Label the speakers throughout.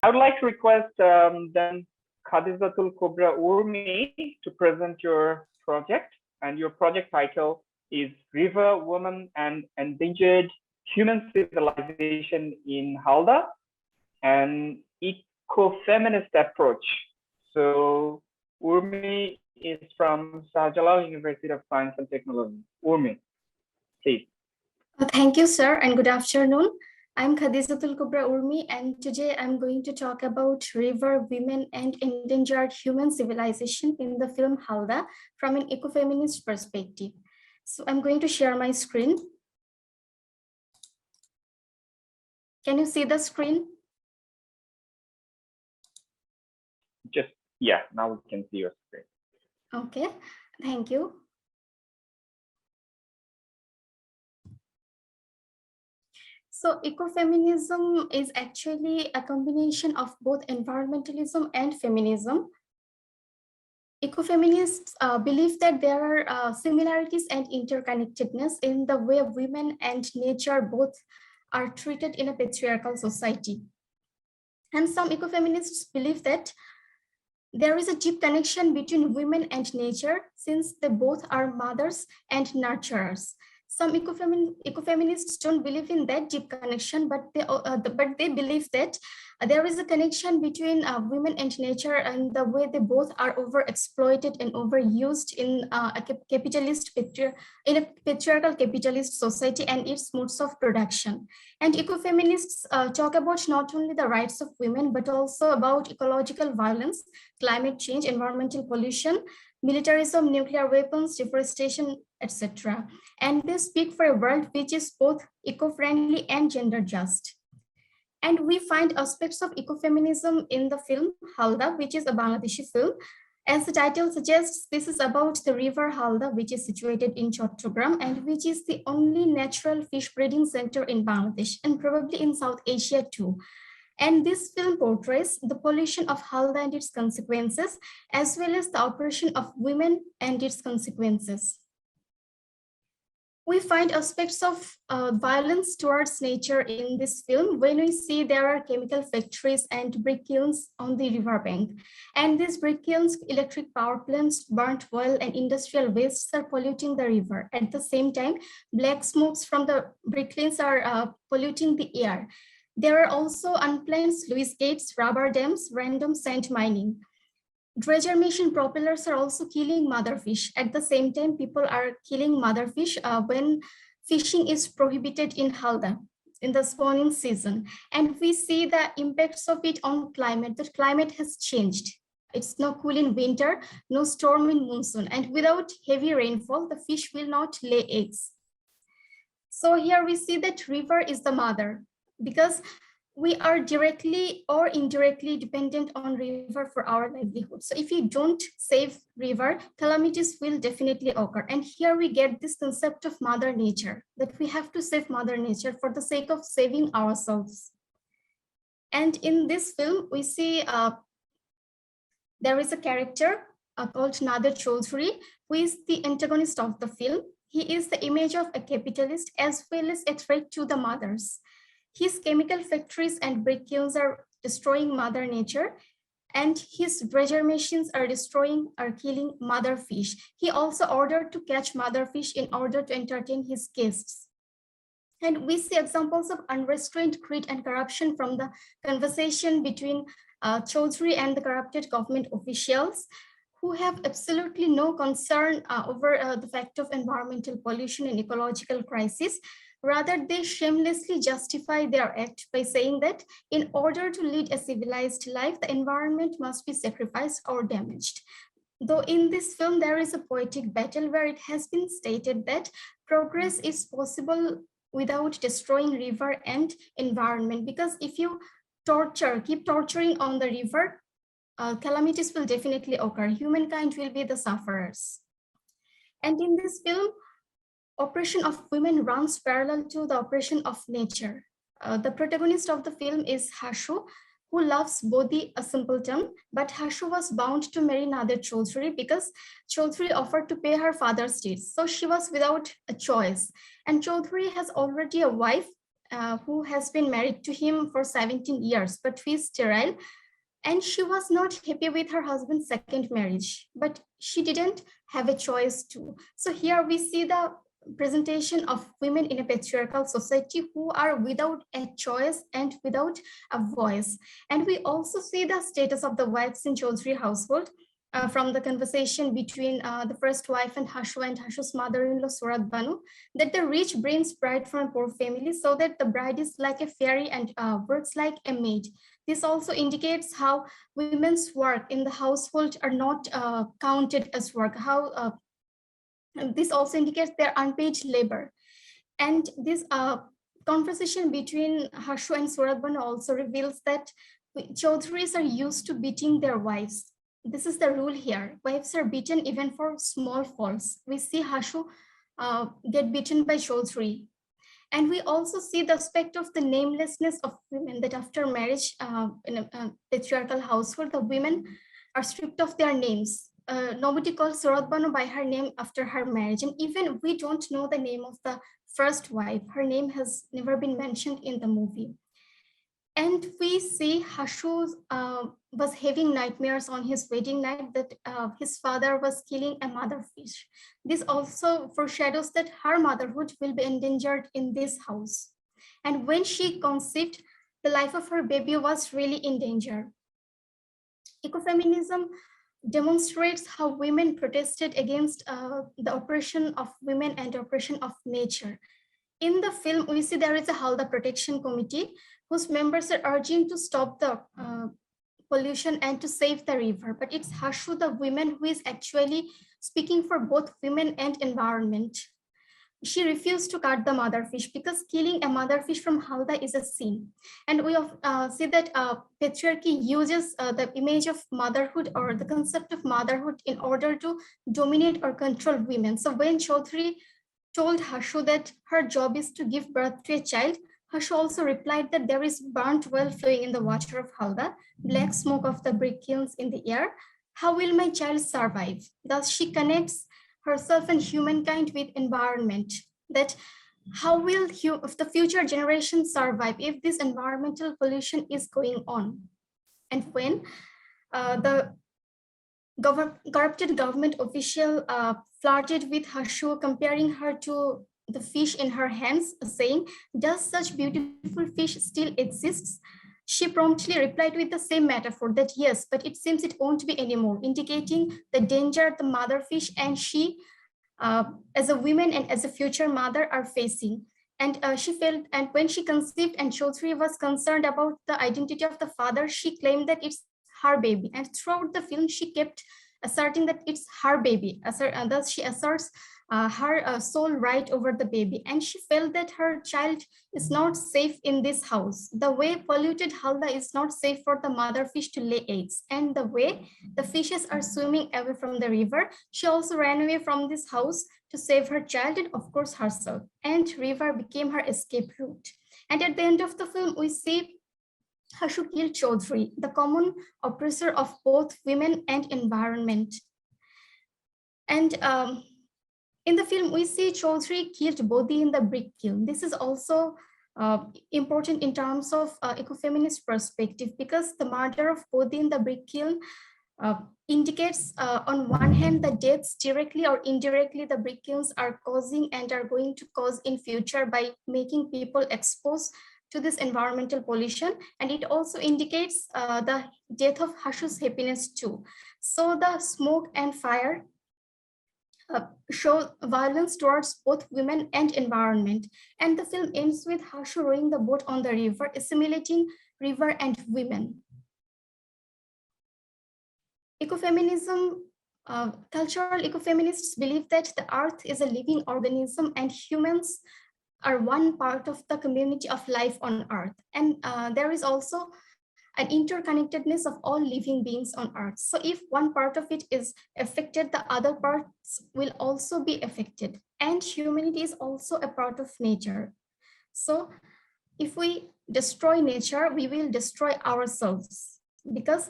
Speaker 1: I would like to request then Khadijatul Kubra Urmi to present your project, and your project title is River, Woman, and Endangered Human Civilization in Halda, an Ecofeminist Approach. So Urmi is from Shahjalal University of Science and Technology. Urmi, please.
Speaker 2: Thank you, sir, and good afternoon. I'm Khadijatul Kubra Urmi, and today I'm going to talk about river, women, and endangered human civilization in the film Halda from an ecofeminist perspective. So I'm going to share my screen. Can you see the screen?
Speaker 1: Yeah, now we can see your screen.
Speaker 2: Okay, thank you. So ecofeminism is actually a combination of both environmentalism and feminism. Ecofeminists believe that there are similarities and interconnectedness in the way women and nature both are treated in a patriarchal society. And some ecofeminists believe that there is a deep connection between women and nature since they both are mothers and nurturers. Some ecofeminists don't believe in that deep connection, but they believe that there is a connection between women and nature and the way they both are overexploited and overused in a patriarchal capitalist society and its modes of production. And ecofeminists talk about not only the rights of women, but also about ecological violence, climate change, environmental pollution, militarism, nuclear weapons, deforestation, etc. And they speak for a world which is both eco-friendly and gender just. And we find aspects of ecofeminism in the film Halda, which is a Bangladeshi film. As the title suggests, this is about the river Halda, which is situated in Chattogram and which is the only natural fish breeding center in Bangladesh and probably in South Asia too. And this film portrays the pollution of Halda and its consequences, as well as the oppression of women and its consequences. We find aspects of violence towards nature in this film when we see there are chemical factories and brick kilns on the riverbank. And these brick kilns, electric power plants, burnt oil, and industrial wastes are polluting the river. At the same time, black smokes from the brick kilns are polluting the air. There are also unplanned sluice gates, rubber dams, random sand mining. Dredger machine propellers are also killing motherfish. At the same time, people are killing motherfish when fishing is prohibited in Halda in the spawning season. And we see the impacts of it on climate. The climate has changed. It's no cool in winter, no storm in monsoon. And without heavy rainfall, the fish will not lay eggs. So here we see that river is the mother, because we are directly or indirectly dependent on river for our livelihood. So if you don't save river, calamities will definitely occur. And here we get this concept of mother nature, that we have to save mother nature for the sake of saving ourselves. And in this film, we see there is a character called Nader Chaudhary, who is the antagonist of the film. He is the image of a capitalist as well as a threat to the mothers. His chemical factories and brick kilns are destroying mother nature, and his dredger machines are killing mother fish. He also ordered to catch mother fish in order to entertain his guests. And we see examples of unrestrained greed and corruption from the conversation between Chaudhary and the corrupted government officials, who have absolutely no concern over the fact of environmental pollution and ecological crisis. Rather, they shamelessly justify their act by saying that in order to lead a civilized life, the environment must be sacrificed or damaged. Though in this film, there is a poetic battle where it has been stated that progress is possible without destroying river and environment, because if you keep torturing on the river, calamities will definitely occur. Humankind will be the sufferers. And in this film, oppression of women runs parallel to the oppression of nature. The protagonist of the film is Hashu, who loves Bodhi, a simpleton, but Hashu was bound to marry Nader Chaudhary because Chaudhary offered to pay her father's debts. So she was without a choice. And Chaudhary has already a wife who has been married to him for 17 years, but who is sterile. And she was not happy with her husband's second marriage, but she didn't have a choice to. So here we see the presentation of women in a patriarchal society who are without a choice and without a voice. And we also see the status of the wives in Chaudhary household from the conversation between the first wife and Hashu's mother-in-law Surat Banu, that the rich brings bride from a poor family so that the bride is like a fairy and works like a maid. This also indicates how women's work in the household are not counted as work, how this also indicates their unpaid labor. And this conversation between Hashu and Surat Banu also reveals that Chaudharis are used to beating their wives. This is the rule here. Wives are beaten even for small faults. We see Hashu get beaten by Chaudhary. And we also see the aspect of the namelessness of women, that after marriage in a patriarchal household, the women are stripped of their names. Nobody calls Surat Banu by her name after her marriage. And even we don't know the name of the first wife. Her name has never been mentioned in the movie. And we see Hashu was having nightmares on his wedding night that his father was killing a mother fish. This also foreshadows that her motherhood will be endangered in this house. And when she conceived, the life of her baby was really in danger. Ecofeminism demonstrates how women protested against the oppression of women and oppression of nature. In the film, we see there is a Halda Protection Committee whose members are urging to stop the pollution and to save the river. But it's Hashu, the woman, who is actually speaking for both women and environment. She refused to cut the motherfish because killing a motherfish from Halda is a sin. And we see that patriarchy uses the image of motherhood or the concept of motherhood in order to dominate or control women. So when Chaudhary told Hashu that her job is to give birth to a child, Hashu also replied that there is burnt oil flowing in the water of Halda, black smoke of the brick kilns in the air. How will my child survive? Thus, she connects herself and humankind with environment, that how will the future generations survive if this environmental pollution is going on? And when the corrupted government official flirted with Hashu, comparing her to the fish in her hands, saying, "Does such beautiful fish still exists?" She promptly replied with the same metaphor, that yes, but it seems it won't be anymore, indicating the danger the mother fish and she, as a woman and as a future mother, are facing. And she felt, and when she conceived and Chaudhary was concerned about the identity of the father, she claimed that it's her baby. And throughout the film, she kept asserting that it's her baby. Thus, she asserts her sole right over the baby. And she felt that her child is not safe in this house. The way polluted Halda is not safe for the mother fish to lay eggs. And the way the fishes are swimming away from the river, she also ran away from this house to save her child and of course herself. And river became her escape route. And at the end of the film, we see Hashu killed Chaudhary, the common oppressor of both women and environment. And in the film, we see Chaudhary killed Bodhi in the brick kiln. This is also important in terms of ecofeminist perspective, because the murder of Bodhi in the brick kiln indicates on one hand the deaths directly or indirectly the brick kilns are causing and are going to cause in future by making people exposed to this environmental pollution. And it also indicates the death of Hashu's happiness too. So the smoke and fire show violence towards both women and environment. And the film ends with Hashu rowing the boat on the river, assimilating river and women. Ecofeminism, cultural ecofeminists believe that the earth is a living organism and humans are one part of the community of life on earth. And there is also an interconnectedness of all living beings on earth. So if one part of it is affected, the other parts will also be affected. And humanity is also a part of nature. So if we destroy nature, we will destroy ourselves, because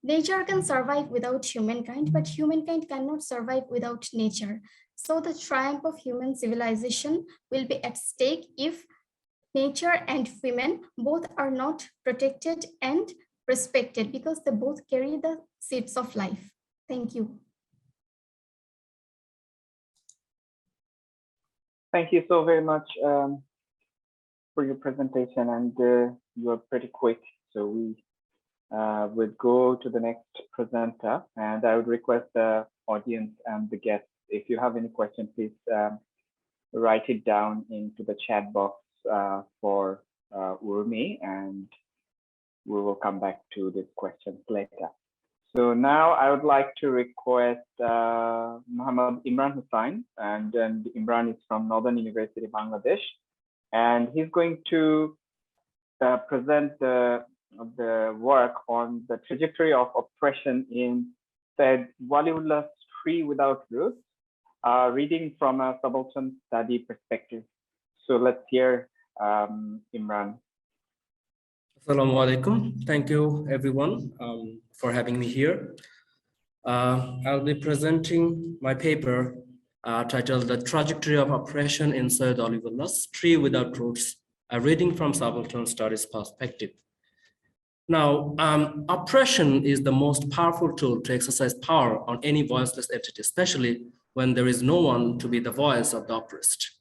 Speaker 2: nature can survive without humankind, but humankind cannot survive without nature. So the triumph of human civilization will be at stake if nature and women both are not protected and respected because they both carry the seeds of life. Thank you.
Speaker 1: Thank you so very much for your presentation, and you are pretty quick. So we would go to the next presenter, and I would request the audience and the guests, if you have any questions, please write it down into the chat box for Urmi, and we will come back to these questions later. So now I would like to request Muhammad Imran Hussain, and Imran is from Northern University, Bangladesh, and he's going to present the work on the trajectory of oppression in Said Waliullah's Tree Without Roots, reading from a subaltern study perspective. So let's hear Imran.
Speaker 3: Assalamu alaikum. Thank you, everyone, for having me here. I'll be presenting my paper titled The Trajectory of Oppression in Sayyid Waliullah's Tree Without Roots, a reading from subaltern studies perspective. Now, oppression is the most powerful tool to exercise power on any voiceless entity, especially when there is no one to be the voice of the oppressed.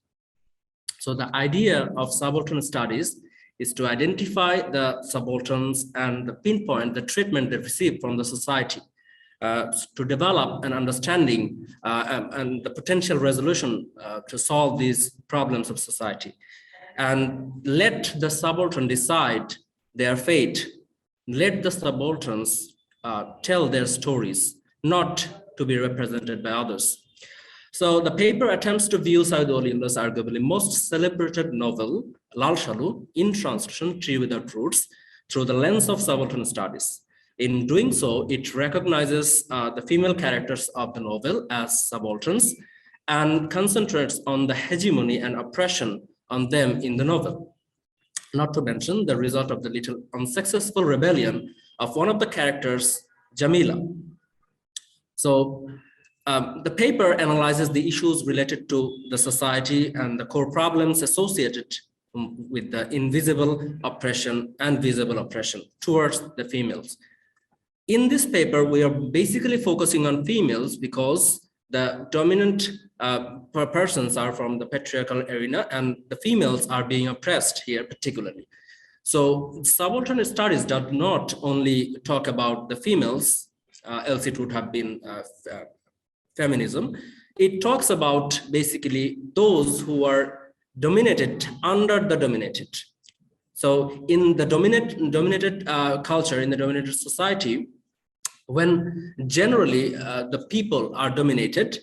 Speaker 3: So the idea of subaltern studies is to identify the subalterns and pinpoint the treatment they receive from the society, to develop an understanding and the potential resolution to solve these problems of society, and let the subaltern decide their fate. Let the subalterns tell their stories, not to be represented by others. So the paper attempts to view Sayyid Waliullah's arguably most celebrated novel, Lal Shalu, in translation, Tree Without Roots, through the lens of subaltern studies. In doing so, it recognizes the female characters of the novel as subalterns and concentrates on the hegemony and oppression on them in the novel. Not to mention the result of the little unsuccessful rebellion of one of the characters, Jamila. So the paper analyzes the issues related to the society and the core problems associated with the invisible oppression and visible oppression towards the females. In this paper, we are basically focusing on females because the dominant persons are from the patriarchal arena and the females are being oppressed here particularly. So subaltern studies does not only talk about the females, else it would have been feminism. It talks about basically those who are dominated under the dominated. So in the dominated culture, in the dominated society, when generally the people are dominated,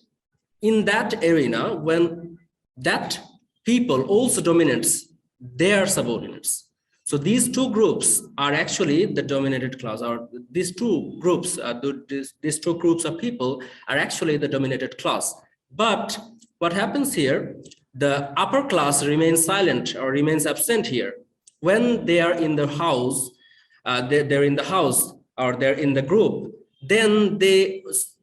Speaker 3: in that arena, when that people also dominates their subordinates. So these two groups are actually the dominated class, or these two groups of people are actually the dominated class. But what happens here, the upper class remains silent or remains absent here. When they are in the house, they're in the house or they're in the group, then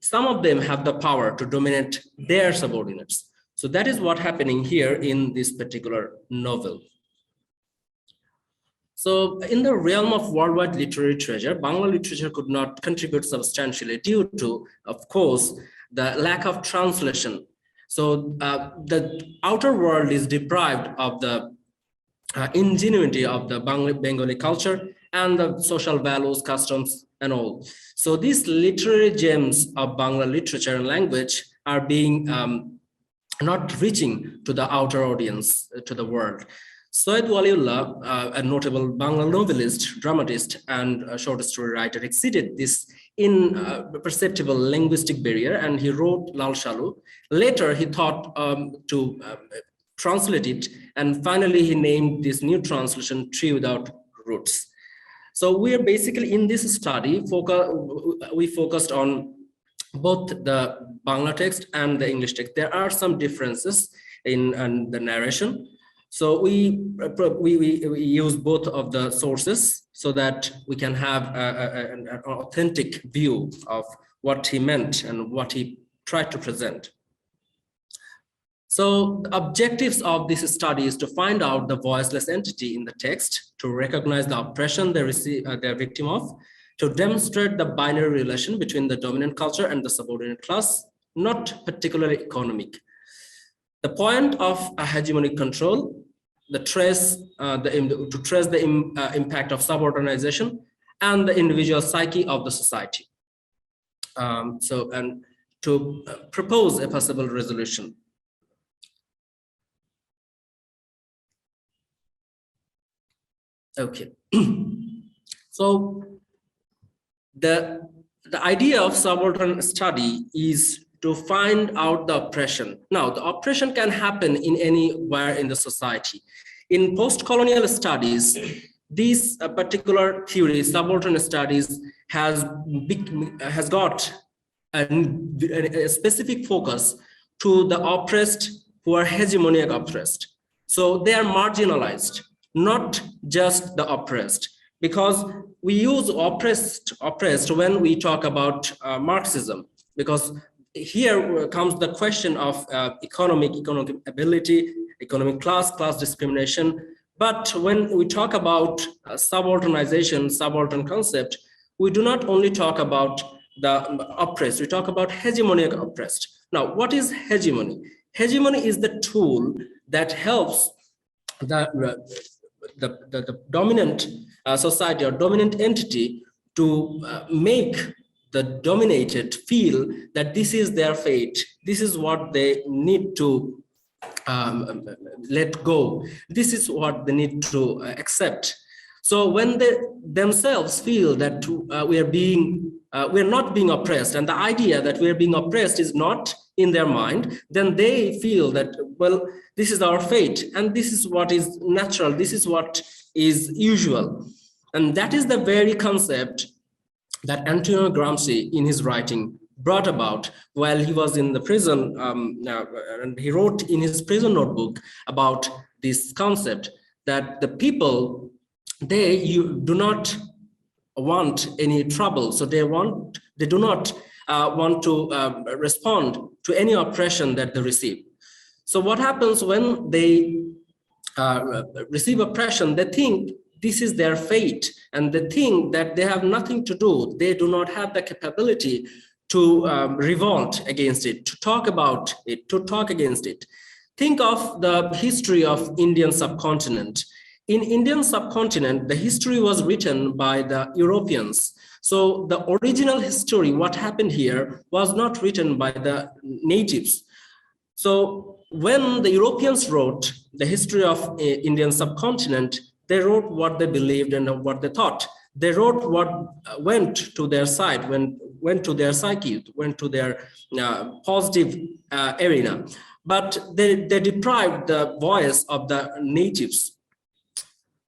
Speaker 3: some of them have the power to dominate their subordinates. So that is what's happening here in this particular novel. So in the realm of worldwide literary treasure, Bangla literature could not contribute substantially due to, of course, the lack of translation. So the outer world is deprived of the ingenuity of the Bengali culture and the social values, customs, and all. So these literary gems of Bangla literature and language are being not reaching to the outer audience, to the world. Sayyid Waliullah, a notable Bangla novelist, dramatist, and short story writer, exceeded this imperceptible linguistic barrier, and he wrote Lal Shalu. Later, he thought to translate it, and finally, he named this new translation Tree Without Roots. So we are basically in this study, we focused on both the Bangla text and the English text. There are some differences in the narration. So we use both of the sources so that we can have an authentic view of what he meant and what he tried to present. So the objectives of this study is to find out the voiceless entity in the text, to recognize the oppression they're victim of, to demonstrate the binary relation between the dominant culture and the subordinate class, not particularly economic. The point of a hegemonic control, to trace the impact of subordination and the individual psyche of the society. And to propose a possible resolution. Okay. So the idea of subaltern study is to find out the oppression. Now, the oppression can happen in anywhere in the society. In post-colonial studies, this particular theory, subaltern studies, has got a specific focus to the oppressed who are hegemonic oppressed. So they are marginalized, not just the oppressed, because we use oppressed when we talk about Marxism, because here comes the question of economic ability, economic class discrimination. But when we talk about subalternization, subaltern concept, we do not only talk about the oppressed, we talk about hegemonic oppressed. Now, what is hegemony? Hegemony is the tool that helps the dominant society or dominant entity to make the dominated feel that this is their fate, this is what they need to let go, this is what they need to accept. So when they themselves feel that we're not being oppressed, and the idea that we're being oppressed is not in their mind, then they feel that, well, this is our fate, and this is what is natural, this is what is usual. And that is the very concept that Antonio Gramsci, in his writing, brought about while he was in the prison, and he wrote in his prison notebook about this concept that the people, they do not want any trouble, so they do not want to respond to any oppression that they receive. So what happens when they receive oppression? They think this is their fate, and they think that they have nothing to do. They do not have the capability to revolt against it, to talk about it, to talk against it. Think of the history of Indian subcontinent. In Indian subcontinent, the history was written by the Europeans. So the original history, what happened here, was not written by the natives. So when the Europeans wrote the history of Indian subcontinent, they wrote what they believed and what they thought. They wrote what went to their side, went to their psyche, went to their positive arena. But they deprived the voice of the natives.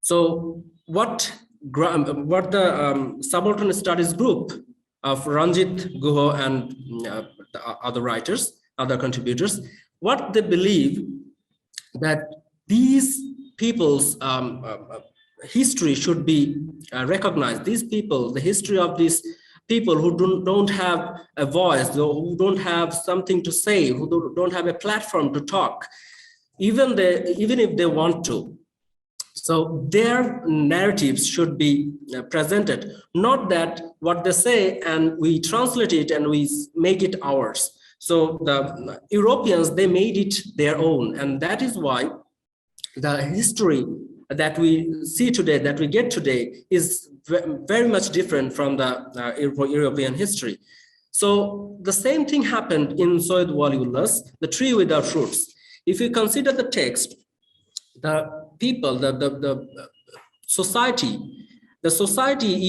Speaker 3: So what the subaltern studies group of Ranjit Guha and the other writers, other contributors, what they believe that these people's history should be recognized. These people, the history of these people who don't have a voice, who don't have something to say, who don't have a platform to talk, even if they want to. So their narratives should be presented, not that what they say and we translate it and we make it ours. So the Europeans, they made it their own, and that is why the history that we see today, that we get today, is very much different from the European history. So the same thing happened in Sayyid Waliullah's The Tree Without Roots. If you consider the text, the people, the society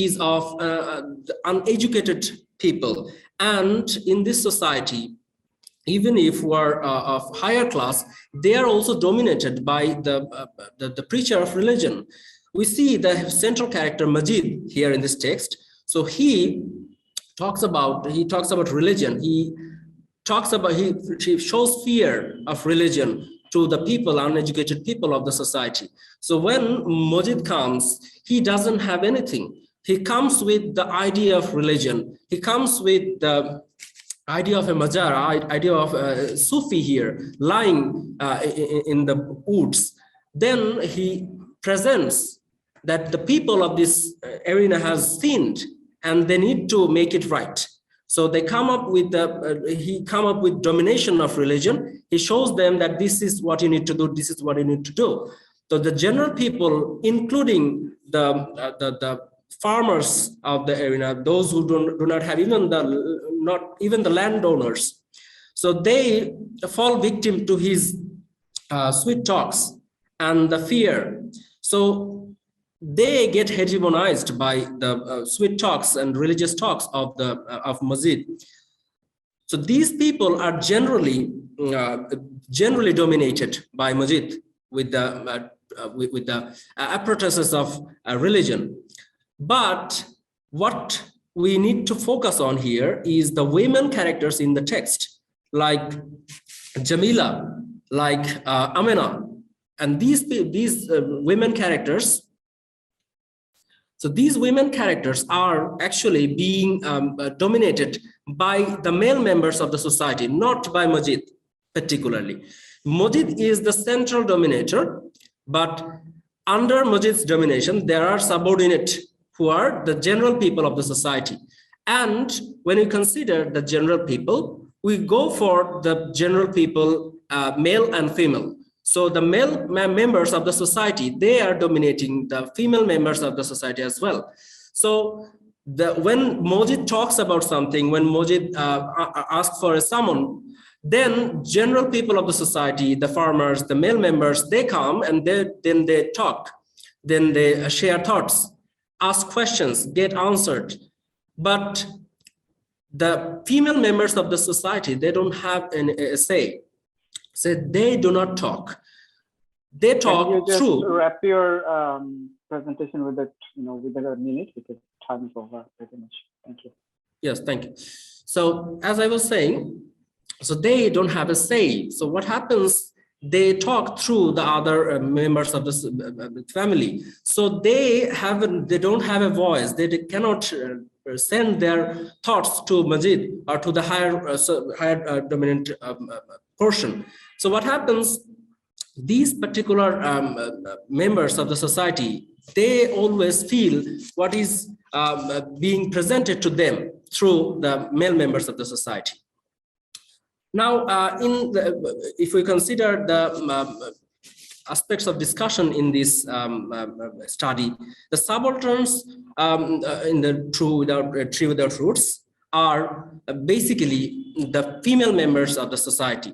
Speaker 3: is of uneducated people, and in this society, even if we're of higher class, they are also dominated by the preacher of religion. We see the central character Majid here in this text. So he talks about religion. He shows fear of religion to the people, uneducated people of the society. So when Majid comes, he doesn't have anything. He comes with the idea of religion. He comes with the idea of a Majar, idea of a Sufi here, lying in the woods, then he presents that the people of this arena has sinned and they need to make it right. So they come up with he come up with domination of religion. He shows them that this is what you need to do, this is what you need to do. So the general people, including the farmers of the arena, those who do not have even the landowners, so they fall victim to his sweet talks and the fear. So they get hegemonized by the sweet talks and religious talks of Mazid. So these people are generally dominated by Mazid with the apparatus of religion. But what we need to focus on here is the women characters in the text, like Jamila, like Amina, and these women characters. So these women characters are actually being dominated by the male members of the society, not by Majid particularly. Majid is the central dominator, but under Majid's domination, there are subordinate who are the general people of the society. And when we consider the general people, we go for the general people, male and female. So the male members of the society, they are dominating the female members of the society as well. So when Mojid talks about something, when Mojid asks for a summon, then general people of the society, the farmers, the male members, they come and then they talk, then they share thoughts, ask questions, get answered. But the female members of the society, they don't have a say. So they do not talk. They talk through.
Speaker 1: Can you just wrap your presentation with it, within a minute, because time is over pretty much. Thank you.
Speaker 3: Yes, thank you. So as I was saying, so they don't have a say. So what happens? They talk through the other members of the family. So they don't have a voice. They cannot send their thoughts to Majid or to the higher dominant portion. So what happens? These particular members of the society, they always feel what is being presented to them through the male members of the society. Now, if we consider the aspects of discussion in this study, the subalterns in the tree without roots are basically the female members of the society,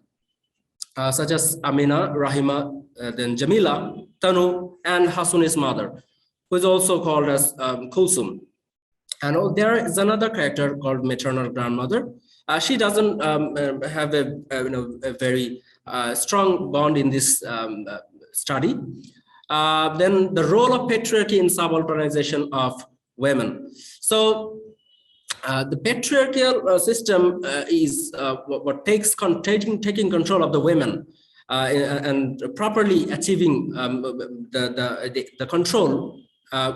Speaker 3: such as Amina, Rahima, then Jamila, Tanu, and Hasuni's mother, who is also called as Kulsum. And there is another character called maternal grandmother. She doesn't have a very strong bond in this study. Then the role of patriarchy in subalternization of women. So the patriarchal system is what taking control of the women and properly achieving the control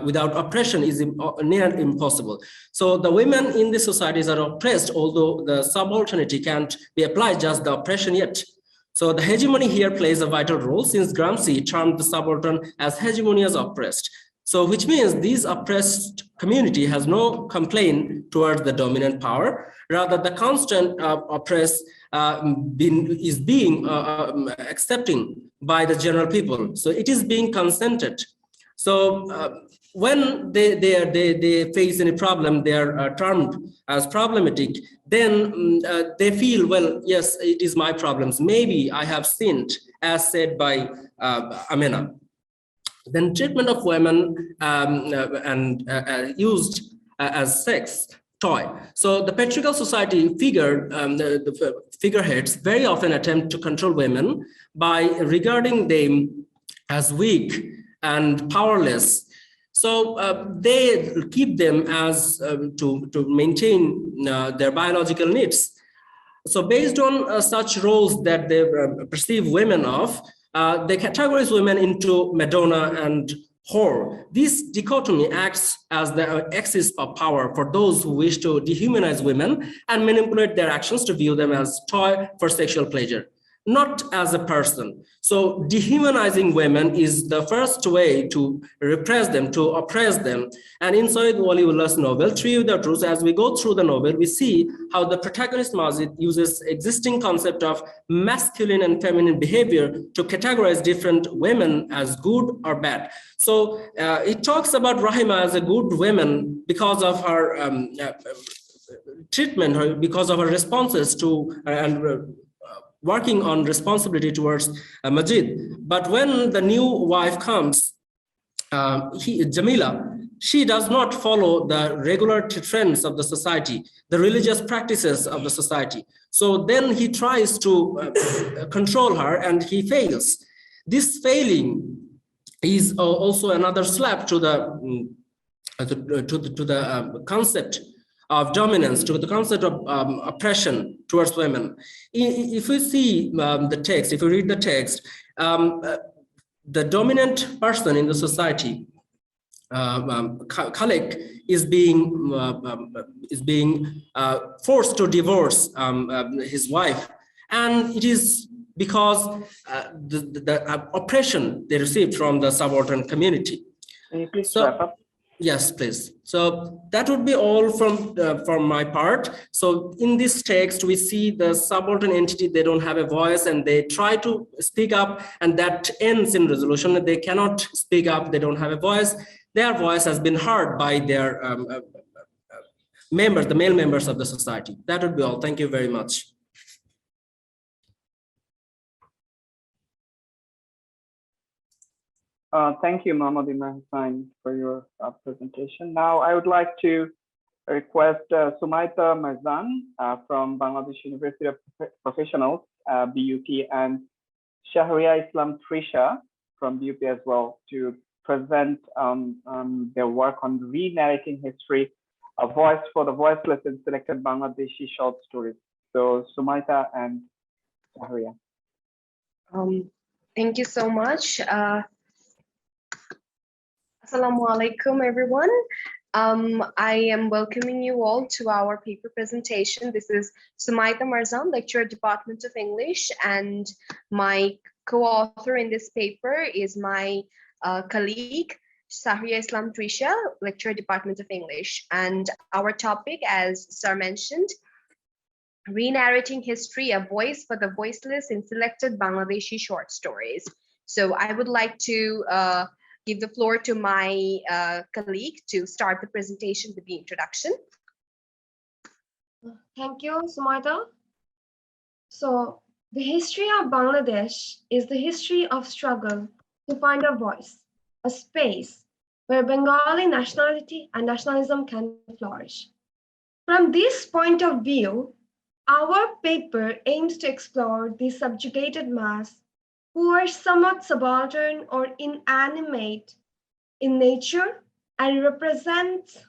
Speaker 3: without oppression is near impossible. So the women in the societies are oppressed, although the subalternity can't be applied just the oppression yet. So the hegemony here plays a vital role, since Gramsci termed the subaltern as hegemony as oppressed. So which means this oppressed community has no complaint towards the dominant power. Rather, the constant oppress is being accepting by the general people. So it is being consented. So when they face any problem, they are termed as problematic, then they feel, well, yes, it is my problems. Maybe I have sinned, as said by Amina. Then treatment of women and used as sex toy. So the patriarchal society the figureheads very often attempt to control women by regarding them as weak and powerless. So they keep them as to maintain their biological needs. So based on such roles that they perceive women of, they categorize women into Madonna and whore. This dichotomy acts as the axis of power for those who wish to dehumanize women and manipulate their actions to view them as toy for sexual pleasure, not as a person. So dehumanizing women is the first way to repress them, to oppress them. And in Sayyid Waliullah's novel, Three Without Roots, as we go through the novel, we see how the protagonist Majid uses existing concept of masculine and feminine behavior to categorize different women as good or bad. So it talks about Rahima as a good woman because of her treatment, or because of her responses to working on responsibility towards Majid. But when the new wife comes, Jamila, she does not follow the regular trends of the society, the religious practices of the society. So then he tries to control her and he fails. This failing is also another slap to the concept of dominance, to the concept of oppression towards women. If we see the text, if we read the text, the dominant person in the society, Khalik, is being forced to divorce his wife, and it is because the oppression they received from the subaltern community.
Speaker 1: Can you please wrap up?
Speaker 3: Yes, please. So that would be all from my part. So in this text, we see the subaltern entity, they don't have a voice and they try to speak up, and that ends in resolution. They cannot speak up, they don't have a voice. Their voice has been heard by their members, the male members of the society. That would be all. Thank you very much.
Speaker 1: Thank you, Mohammad Imran Hussain, for your presentation. Now, I would like to request Sumaita Marzan from Bangladesh University of Professionals, BUP, and Shahriya Islam Trisha from BUP as well to present their work on re-narrating history, a voice for the voiceless in selected Bangladeshi short stories. So Sumaita and Shahriya.
Speaker 4: Thank you so much. Assalamu alaikum, everyone. I am welcoming you all to our paper presentation. This is Sumaita Marzan, lecturer, Department of English, and my co-author in this paper is my colleague, Shahriya Islam Trisha, lecturer, Department of English. And our topic, as Sir mentioned, re-narrating history, a voice for the voiceless in selected Bangladeshi short stories. So I would like to give the floor to my colleague to start the presentation with the introduction.
Speaker 5: Thank you, Sumaita. So the history of Bangladesh is the history of struggle to find a voice, a space where Bengali nationality and nationalism can flourish. From this point of view, our paper aims to explore the subjugated mass who are somewhat subaltern or inanimate in nature and represent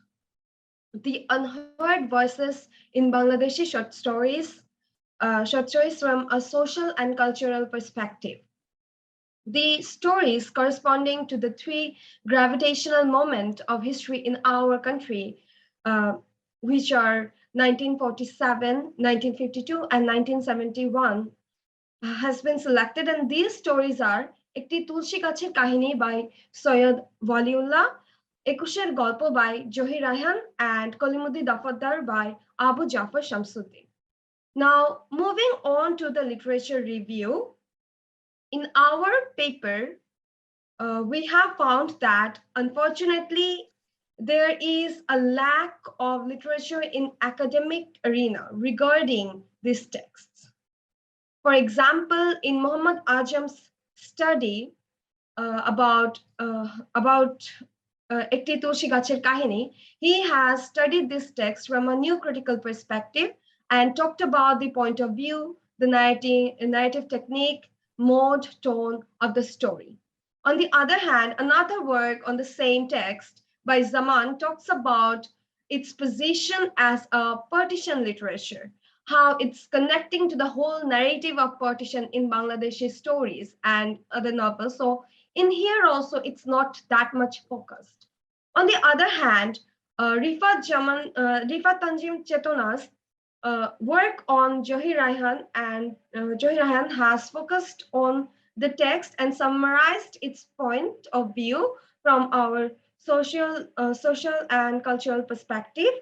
Speaker 5: the unheard voices in Bangladeshi short stories from a social and cultural perspective. The stories corresponding to the three gravitational moments of history in our country, which are 1947, 1952, and 1971, has been selected, and these stories are Ekti Tulsi Gacher Kahini by Sayyid Waliullah, Ekusher Golpo by Johir Rayhan, and Kalimuddi Dafaddar by Abu Jafar Shamsuddin. Now, moving on to the literature review, in our paper, we have found that unfortunately, there is a lack of literature in academic arena regarding these texts. For example, in Muhammad Ajam's study about Ekti Tulsi Gacher Kahini, he has studied this text from a new critical perspective and talked about the point of view, the narrative technique, mode, tone of the story. On the other hand, another work on the same text by Zaman talks about its position as a partition literature, how it's connecting to the whole narrative of partition in Bangladeshi stories and other novels. So in here also, it's not that much focused. On the other hand, Rifat Tanjim Chetona's work on Johir Raihan and Johir Raihan has focused on the text and summarized its point of view from our social and cultural perspective.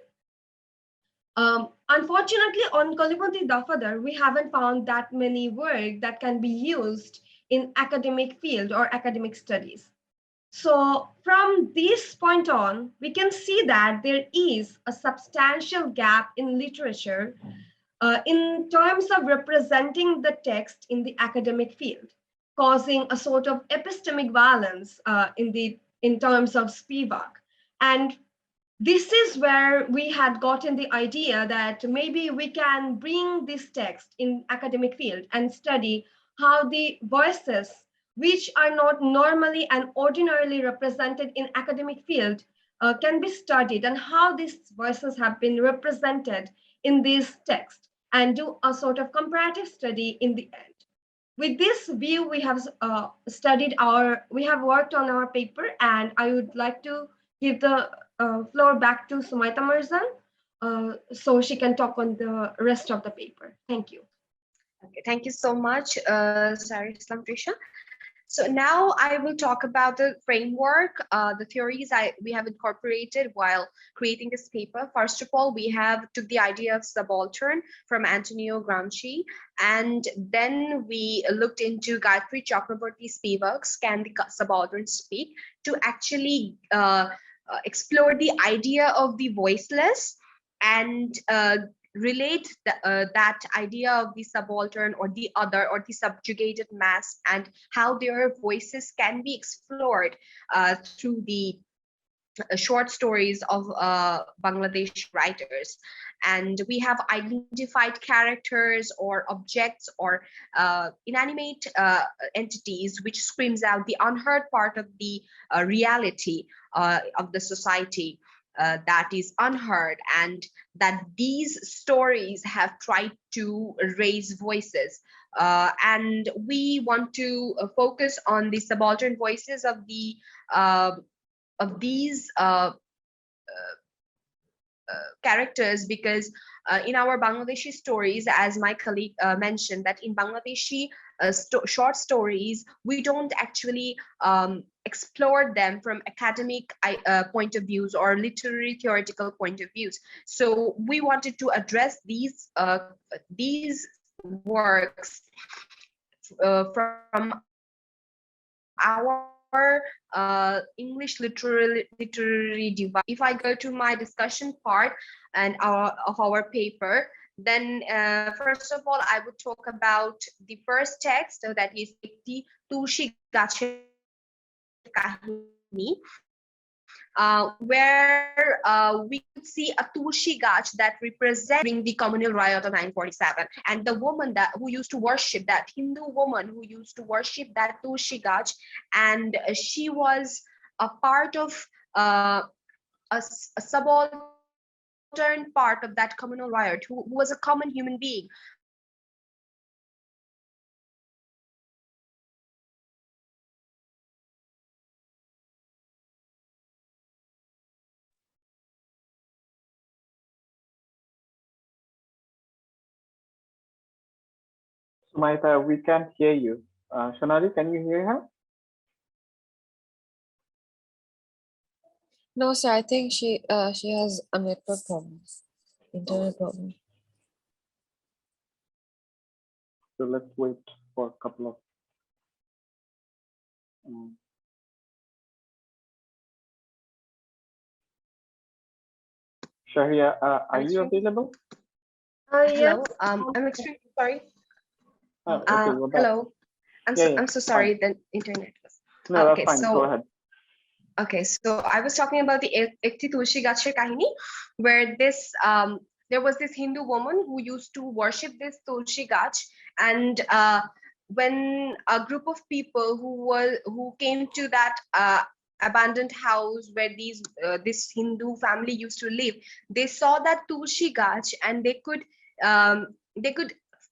Speaker 5: Unfortunately, on Kalibanti Dafadar, we haven't found that many work that can be used in academic field or academic studies. So from this point on, we can see that there is a substantial gap in literature in terms of representing the text in the academic field, causing a sort of epistemic violence in terms of Spivak. And this is where we had gotten the idea that maybe we can bring this text in academic field and study how the voices which are not normally and ordinarily represented in academic field can be studied, and how these voices have been represented in this text, and do a sort of comparative study in the end. With this view, we have worked on our paper, and I would like to give the floor back to Sumaita Marzan so she can talk on the rest of the paper. Thank you.
Speaker 4: Okay, thank you so much, Sarah Islam Trisha. So now I will talk about the framework, the theories we have incorporated while creating this paper. First of all, we took the idea of subaltern from Antonio Gramsci, and then we looked into Gayatri Chakraborty Spivak's Can the Subaltern Speak, to actually explore the idea of the voiceless and relate that idea of the subaltern or the other or the subjugated mass, and how their voices can be explored through the short stories of Bangladeshi writers. And we have identified characters or objects or inanimate entities which screams out the unheard part of the reality of the society. That is unheard, and that these stories have tried to raise voices. And we want to focus on the subaltern voices of these characters, because in our Bangladeshi stories, as my colleague mentioned, that in Bangladeshi short stories, we don't actually explore them from academic point of views or literary theoretical point of views. So we wanted to address these works from our English literary device. If I go to my discussion part and of our paper, then first of all, I would talk about the first text, so that is the Tulsi Gacher Kahini, where we could see a Tulsi Gach that representing the communal riot of 1947, and the woman who used to worship, that Hindu woman who used to worship that Tulsi Gach, and she was a part of a subaltern part of that communal riot, who was a common human being.
Speaker 1: Sumaita, we can't hear you. Shonali, can you hear her?
Speaker 6: No, sir. I think she has a network problem, internet problem.
Speaker 1: So let's wait for a couple of. Shahria, are you available?
Speaker 5: Yes.
Speaker 4: Hello, I'm extremely sorry.
Speaker 1: Oh, okay, we're back.
Speaker 4: Hello, I'm so sorry. The internet was.
Speaker 1: No,
Speaker 4: okay,
Speaker 1: that's fine. Go ahead.
Speaker 4: Okay, so I was talking about the Ekti Tulsi Gacher Kahini, where this there was this Hindu woman who used to worship this Tulsi Gach, and when a group of people who came to that abandoned house where this Hindu family used to live, they saw that Tulsi Gach, and they could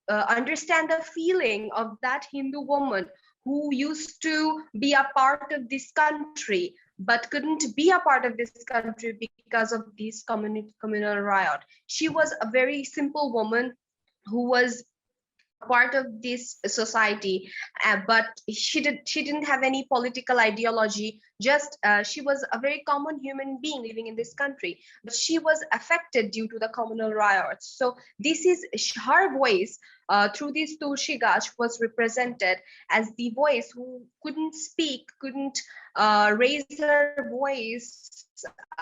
Speaker 4: understand the feeling of that Hindu woman who used to be a part of this country, but couldn't be a part of this country because of this communal riot. She was a very simple woman who was part of this society, but she didn't have any political ideology. Just she was a very common human being living in this country, but she was affected due to the communal riots. So this is her voice through this Tulsi Gach was represented as the voice who couldn't speak, couldn't raise her voice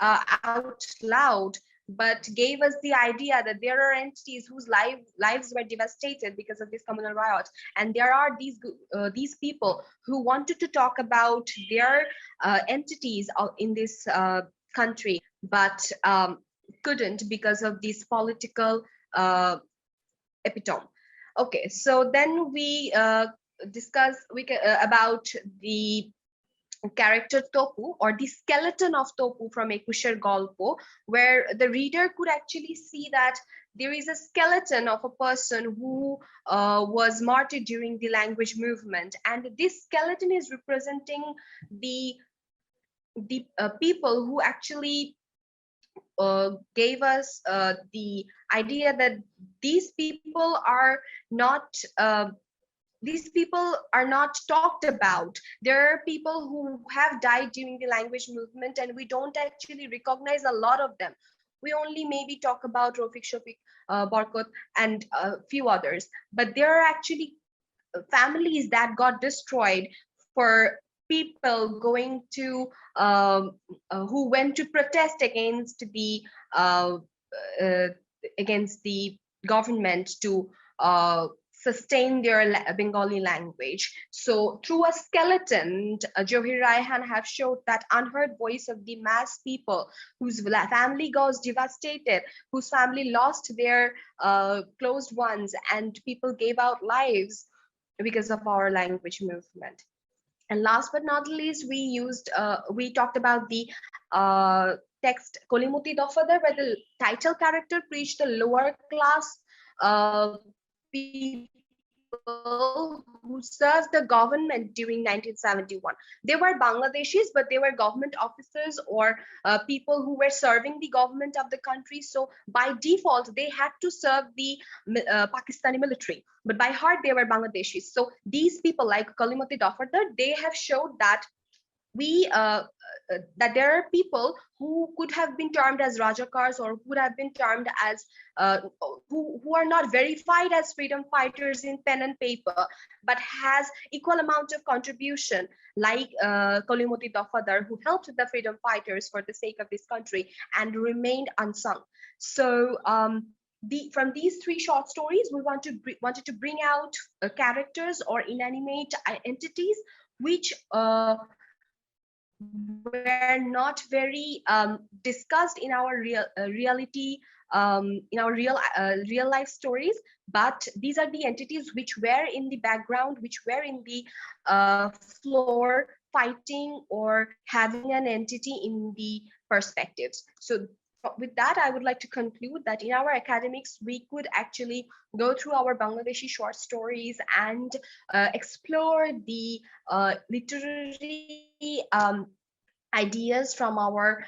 Speaker 4: out loud, but gave us the idea that there are entities whose lives were devastated because of this communal riot, and there are these people who wanted to talk about their entities in this country, but couldn't because of this political epitome. Okay, so then we discuss about the character Topu, or the skeleton of Topu from Ekusher Golpo, where the reader could actually see that there is a skeleton of a person who was martyred during the language movement, and this skeleton is representing the people who actually gave us the idea that these people are not talked about. There are people who have died during the language movement, and we don't actually recognize a lot of them. We only maybe talk about Rofik Shofik Barkot and a few others, but there are actually families that got destroyed for people going to who went to protest against the government to sustain their Bengali language. So through a skeleton, Johir Raihan have showed that unheard voice of the mass people whose family was devastated, whose family lost their closed ones, and people gave out lives because of our language movement. And last but not least, we talked about the text Kolimuti Dofadar, where the title character preached the lower class people who served the government during 1971. They were Bangladeshis, but they were government officers or people who were serving the government of the country. So by default, they had to serve the Pakistani military, but by heart, they were Bangladeshis. So these people like Kalimati Dafardar, they have showed that that there are people who could have been termed as Rajakars, or could have been termed as who are not verified as freedom fighters in pen and paper, but has equal amount of contribution, like Kalimoti Dafadar, who helped the freedom fighters for the sake of this country and remained unsung. So from these three short stories, we wanted to bring out characters or inanimate entities which were not very discussed in our reality, in our real life stories, but these are the entities which were in the background, which were in the floor fighting or having an entity in the perspectives. So with that, I would like to conclude that in our academics, we could actually go through our Bangladeshi short stories and explore the literary ideas from our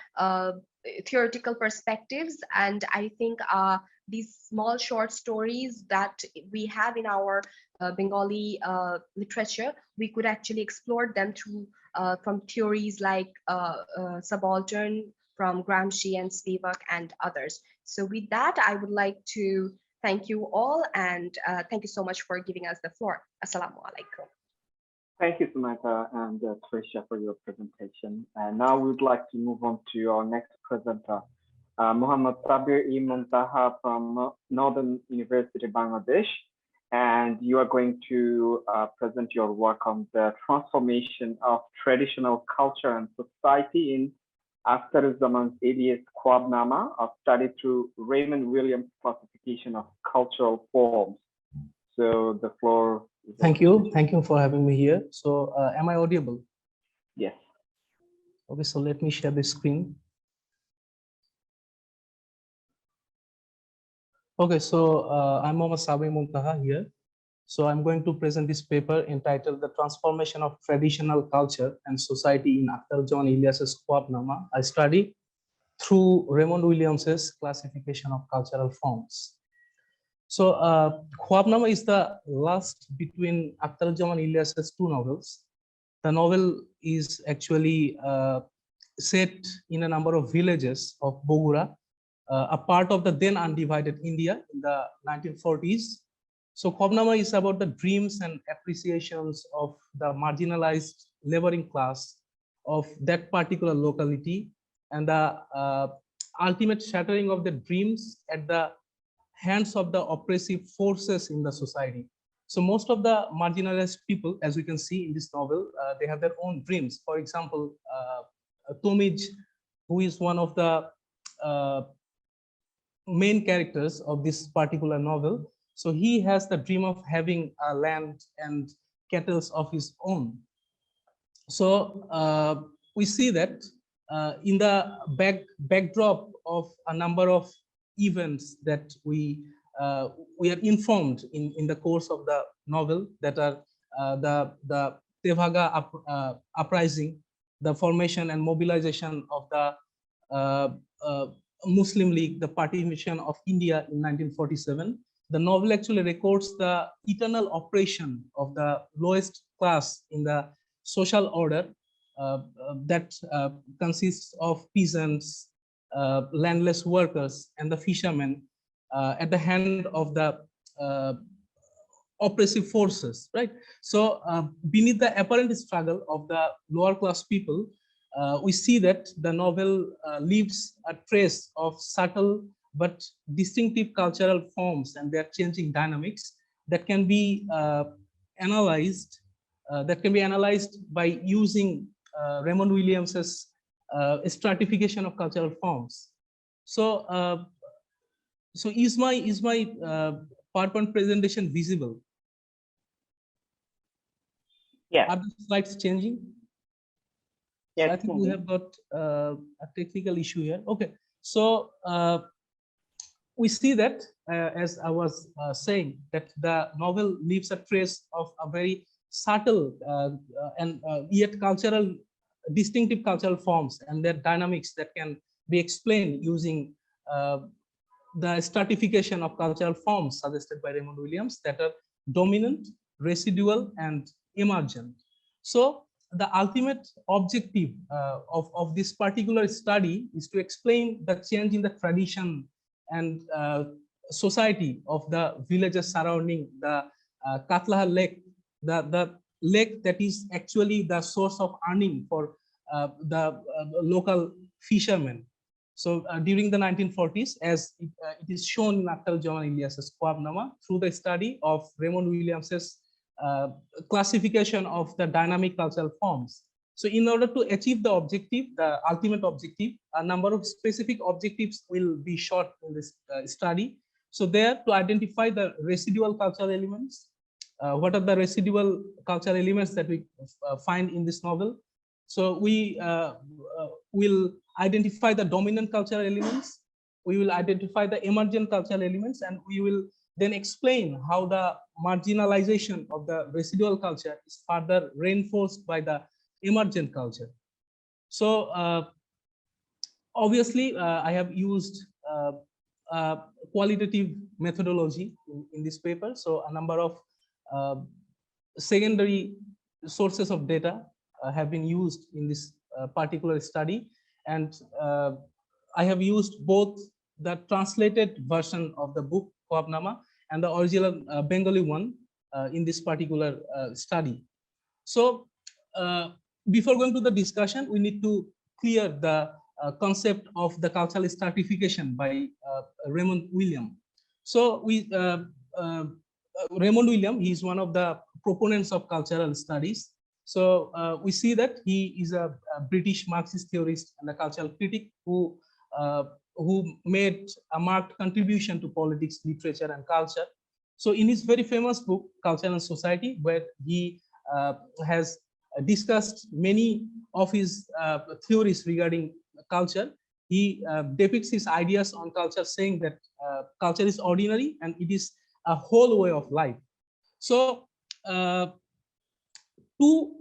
Speaker 4: theoretical perspectives. And I think these small short stories that we have in our Bengali literature, we could actually explore them through from theories like subaltern, from Gramsci and Spivak and others. So with that, I would like to thank you all, and thank you so much for giving us the floor. Assalamu alaikum.
Speaker 1: Thank you, Samantha and Tricia, for your presentation. And now we would like to move on to our next presenter, Muhammad Sabir E. Muntaha from Northern University, Bangladesh. And you are going to present your work on the transformation of traditional culture and society in Akhtar Zaman's ADS Kwabnama, a study through Raymond Williams' classification of cultural forms. So the floor.
Speaker 7: Thank you for having me here. So am I audible?
Speaker 1: Yes.
Speaker 7: Okay, so let me share the screen. Okay, so I'm Muhammad Sabir Muntaha here. So I'm going to present this paper entitled The Transformation of Traditional Culture and Society in Akhtaruজ্জামান Ilyas's Khwabnama, a study through Raymond Williams's classification of cultural forms. So Khwabnama is the last between Akhtaruজ্জামান Ilyas's two novels. The novel is actually set in a number of villages of Bogura, a part of the then undivided India in the 1940s. So Khwabnama is about the dreams and appreciations of the marginalized laboring class of that particular locality, and the ultimate shattering of the dreams at the hands of the oppressive forces in the society. So most of the marginalized people, as we can see in this novel, they have their own dreams. For example, Tomij, who is one of the main characters of this particular novel, so he has the dream of having a land and cattle of his own. So we see that in the backdrop of a number of events that we are informed in the course of the novel, that are the Tevaga uprising, the formation and mobilization of the Muslim League, the partition of India in 1947. The novel actually records the eternal oppression of the lowest class in the social order that consists of peasants, landless workers, and the fishermen at the hand of the oppressive forces, right? So beneath the apparent struggle of the lower class people, we see that the novel leaves a trace of subtle but distinctive cultural forms and their changing dynamics that can be analyzed. By using Raymond Williams's stratification of cultural forms. So, is my PowerPoint presentation visible?
Speaker 1: Yeah.
Speaker 7: Are the slides changing?
Speaker 1: Yes,
Speaker 7: So I think we have got a technical issue here. Okay, so we see that, as I was saying, that the novel leaves a trace of a very subtle and yet distinctive cultural forms and their dynamics that can be explained using the stratification of cultural forms suggested by Raymond Williams, that are dominant, residual, and emergent. So the ultimate objective of this particular study is to explain the change in the tradition and society of the villages surrounding the Katlaha Lake, the lake that is actually the source of earning for the local fishermen. So during the 1940s, as it is shown in Akhtaruজ্জামান Ilyas's Khwabnama, through the study of Raymond Williams's classification of the dynamic cultural forms. So in order to achieve the objective, the ultimate objective, a number of specific objectives will be shot in this study. So there, to identify the residual cultural elements, what are the residual cultural elements that we find in this novel? So we will identify the dominant cultural elements, we will identify the emergent cultural elements, and we will then explain how the marginalization of the residual culture is further reinforced by the emergent culture. So obviously, I have used qualitative methodology in this paper. So a number of secondary sources of data have been used in this particular study, and I have used both the translated version of the book Khwabnama and the original Bengali one in this particular study. So before going to the discussion, we need to clear the concept of the cultural stratification by Raymond William. So Raymond William, he is one of the proponents of cultural studies. So we see that he is a British Marxist theorist and a cultural critic who made a marked contribution to politics, literature, and culture. So in his very famous book, Culture and Society, where he has discussed many of his theories regarding culture, he depicts his ideas on culture, saying that culture is ordinary and it is a whole way of life. So to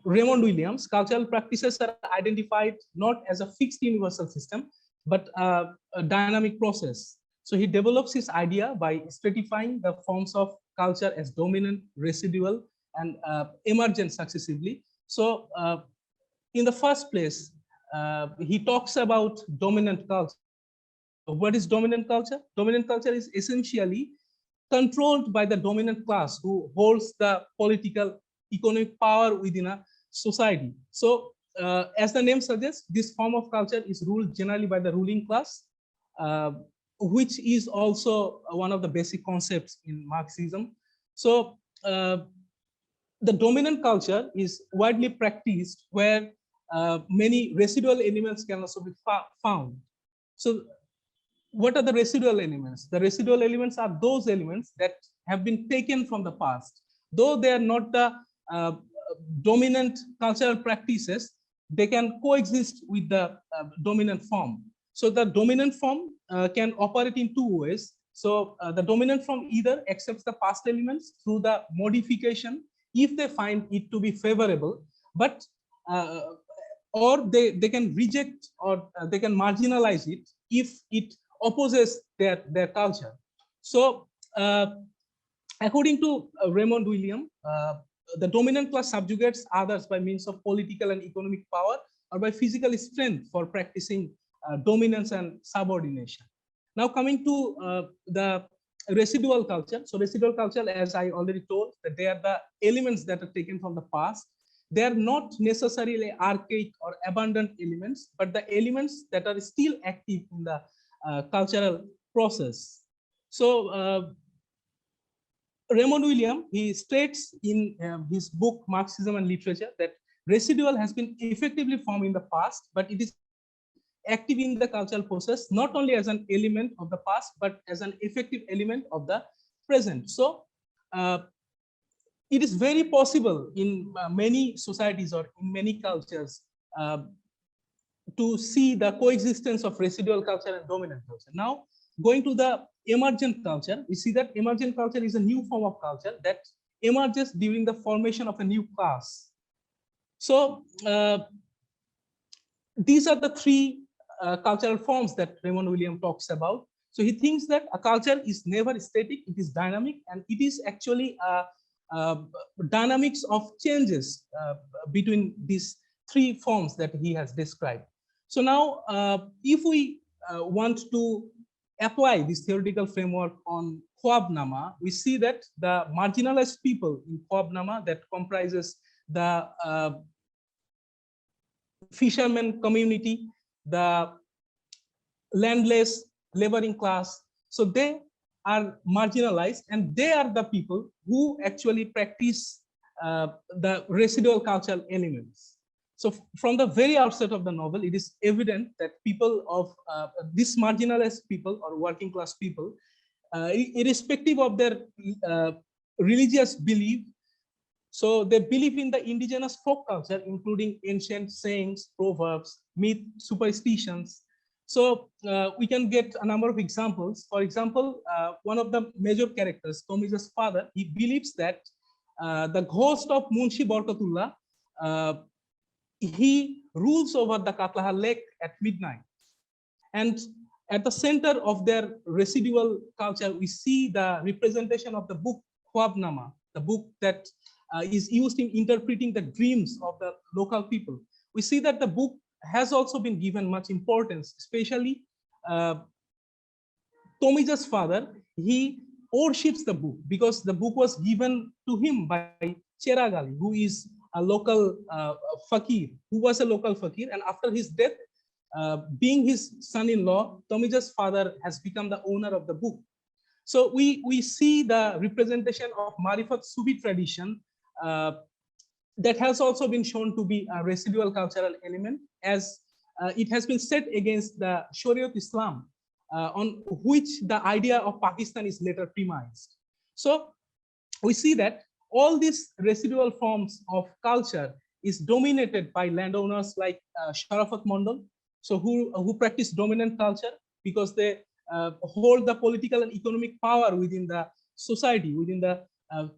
Speaker 7: Raymond Williams, cultural practices are identified not as a fixed universal system, but a dynamic process. So he develops his idea by stratifying the forms of culture as dominant, residual, and emergent successively. So in the first place, he talks about dominant culture. What is dominant culture? Dominant culture is essentially controlled by the dominant class who holds the political, economic power within a society. So as the name suggests, this form of culture is ruled generally by the ruling class, which is also one of the basic concepts in Marxism. So the dominant culture is widely practiced where many residual elements can also be found. So what are the residual elements? The residual elements are those elements that have been taken from the past. Though they are not the dominant cultural practices, they can coexist with the dominant form. So the dominant form can operate in two ways. So the dominant form either accepts the past elements through the modification if they find it to be favorable, but or they can reject or they can marginalize it if it opposes their culture. So according to Raymond Williams, the dominant class subjugates others by means of political and economic power or by physical strength for practicing dominance and subordination. Now coming to the residual culture. So residual culture, as I already told, that they are the elements that are taken from the past. They are not necessarily archaic or abundant elements, but the elements that are still active in the cultural process. So Raymond Williams, he states in his book Marxism and Literature that residual has been effectively formed in the past, but it is active in the cultural process not only as an element of the past, but as an effective element of the present. So it is very possible in many societies or in many cultures to see the coexistence of residual culture and dominant culture. Now, going to the emergent culture, we see that emergent culture is a new form of culture that emerges during the formation of a new class. So these are the three cultural forms that Raymond Williams talks about. So he thinks that a culture is never static, it is dynamic, and it is actually dynamics of changes between these three forms that he has described. So now, if we want to apply this theoretical framework on Khwab-nama, we see that the marginalized people in Khwab-nama, that comprises the fishermen community, the landless laboring class, so they are marginalized, and they are the people who actually practice the residual cultural elements. So from the very outset of the novel, it is evident that people of these marginalized people or working class people, irrespective of their religious belief, so they believe in the indigenous folk culture, including ancient sayings, proverbs, myth, superstitions. So we can get a number of examples. For example, one of the major characters, Tomija's father, he believes that the ghost of Munshi Barkatullah, he rules over the Katlaha lake at midnight. And at the center of their residual culture, we see the representation of the book Khwab-nama, the book that is used in interpreting the dreams of the local people. We see that the book has also been given much importance, especially Tomija's father, he worships the book because the book was given to him by Cheragali, who is a local fakir, who was a local fakir, and after his death, being his son-in-law, Tomija's father has become the owner of the book. So we see the representation of Marifat Sufi tradition that has also been shown to be a residual cultural element, as it has been set against the Shariat Islam, on which the idea of Pakistan is later premised. So we see that all these residual forms of culture is dominated by landowners like Sharafat Mondal, so who practice dominant culture because they hold the political and economic power within the society, within the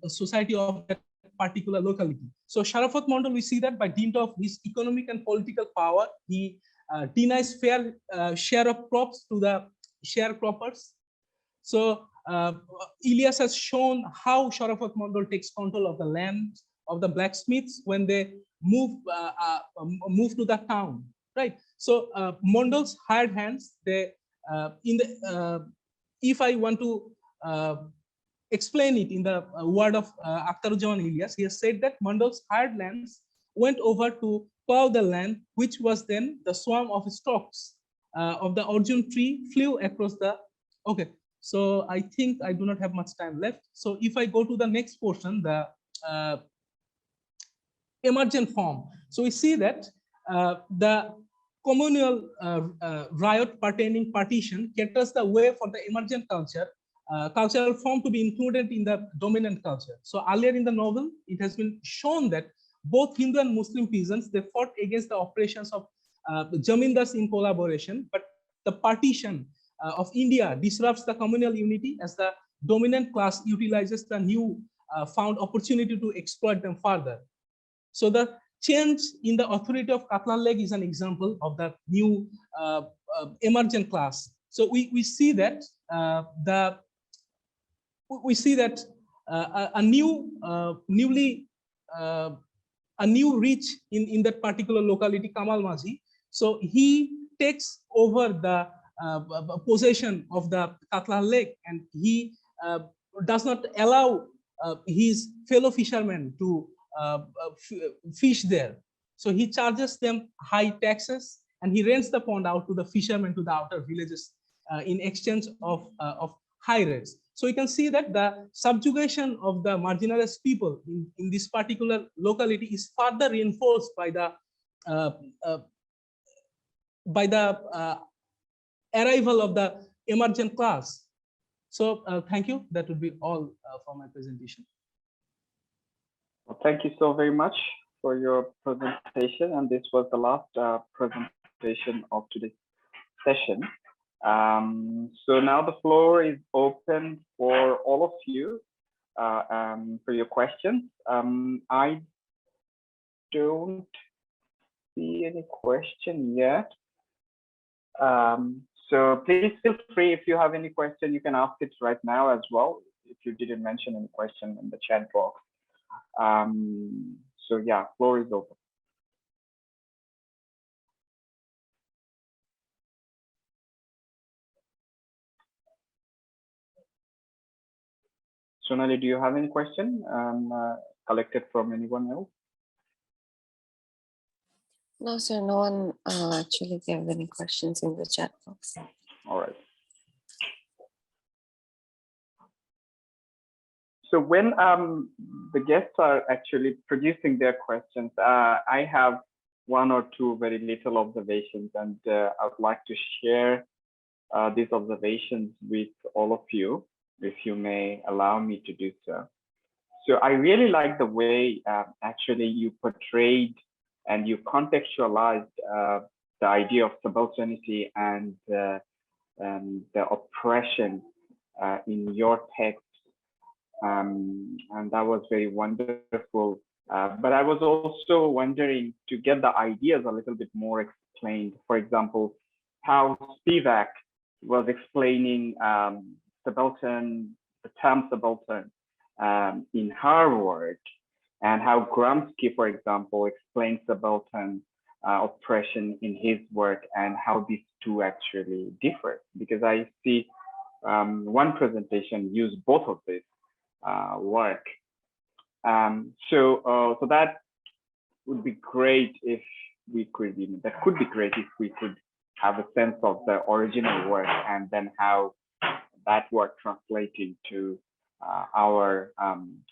Speaker 7: society of that particular locality. So Sharafat Mondal, we see that by dint of his economic and political power, he denies fair share of crops to the sharecroppers. So Ilyas has shown how Sharafat Mondal takes control of the land of the blacksmiths when they move to the town, right? So Mondal's hired hands, they if I want to explain it in the word of Akhtaruজ্জামান Ilyas, he has said that Mondal's hired lands went over to plow the land, which was then the swarm of stalks of the Arjun tree flew across the, okay. So I think I do not have much time left. So if I go to the next portion, the emergent form. So we see that the communal riot pertaining partition caters the way for the emergent cultural form to be included in the dominant culture. So earlier in the novel, it has been shown that both Hindu and Muslim peasants, they fought against the operations of Jamindars in collaboration, but the partition of India disrupts the communal unity as the dominant class utilizes the new found opportunity to exploit them further. So the change in the authority of Katlan Lake is an example of the new emergent class. So we see that a new reach in that particular locality, Kamal Maji. So he takes over the possession of the Katlan Lake, and he does not allow his fellow fishermen to fish there. So he charges them high taxes, and he rents the pond out to the fishermen to the outer villages in exchange of high rates. So you can see that the subjugation of the marginalized people in this particular locality is further reinforced by the arrival of the emergent class. So thank you. That would be all for my presentation.
Speaker 1: Well, thank you so very much for your presentation. And this was the last presentation of today's session. So now the floor is open for all of you for your questions. I don't see any question yet. So please feel free, if you have any question, you can ask it right now as well, if you didn't mention any question in the chat box. So yeah, floor is open. Sonali, do you have any question collected from anyone else?
Speaker 6: No, sir, no one actually gave any questions in the chat box.
Speaker 1: All right. So when the guests are actually producing their questions, I have one or two very little observations, and I would like to share these observations with all of you, if you may allow me to do so. So I really like the way actually you portrayed and you contextualized the idea of subalternity and the oppression in your text. And that was very wonderful. But I was also wondering to get the ideas a little bit more explained. For example, how Spivak was explaining subaltern, the term subaltern in her work, and how Gramsci, for example, explains subaltern oppression in his work, and how these two actually differ. Because I see one presentation use both of this work. So that would be great if we could, that could be great if we could have a sense of the original work and then how that work translates into our